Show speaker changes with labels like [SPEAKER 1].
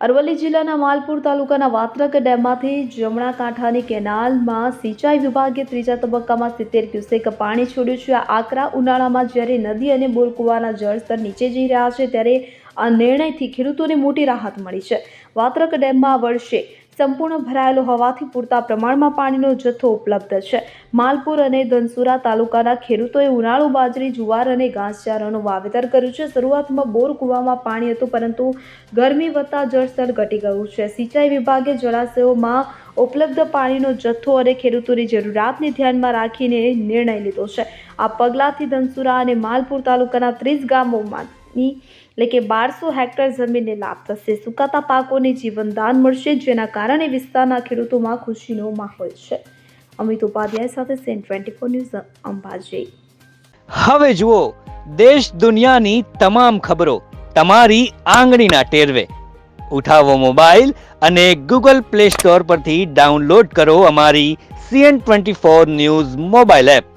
[SPEAKER 1] અરવલ્લી જિલ્લાના માલપુર તાલુકાના વાત્રક ડેમમાંથી જમણા કાંઠાની કેનાલમાં સિંચાઈ વિભાગે ત્રીજા તબક્કામાં 70 ક્યુસેક પાણી છોડ્યું છે। આ આકરા ઉનાળામાં જ્યારે નદી અને બોરકુવાના જળસ્તર નીચે જઈ રહ્યા છે ત્યારે આ નિર્ણયથી ખેડૂતોને મોટી રાહત મળી છે। વાત્રક ડેમમાં આ વર્ષે સંપૂર્ણ ભરાયેલો હોવાથી પૂરતા પ્રમાણમાં પાણીનો જથ્થો ઉપલબ્ધ છે। માલપુર અને ધનસુરા તાલુકાના ખેડૂતોએ ઉનાળુ બાજરી, જુવાર અને ઘાસચારાનું વાવેતર કર્યું છે। શરૂઆતમાં બોર કુવામાં પાણી હતું, પરંતુ ગરમી વધતા જળસ્તર ઘટી ગયું છે। સિંચાઈ વિભાગે જળાશયોમાં ઉપલબ્ધ પાણીનો જથ્થો અને ખેડૂતોની જરૂરિયાતને ધ્યાનમાં રાખીને નિર્ણય લીધો છે। આ પગલાંથી ધનસુરા અને માલપુર તાલુકાના 30 ગામોમાં એટલે કે 1200 હેક્ટર જમીનને લાભ થશે। સુકાતા પાકોને જીવનદાન મળશે, જેના કારણે વિસ્તારના ખેડૂતોમાં ખુશીનો માહોલ છે। અમિત ઉપાધ્યાય સાથે સેન 24 ન્યૂઝ, અંબાજી।
[SPEAKER 2] હવે જુઓ દેશ દુનિયાની તમામ ખબરો તમારી આંગળીના ટેરવે। ઉઠાવો મોબાઈલ અને ગૂગલ પ્લે સ્ટોર પરથી ડાઉનલોડ કરો અમારી CN24 ન્યૂઝ મોબાઈલ એપ।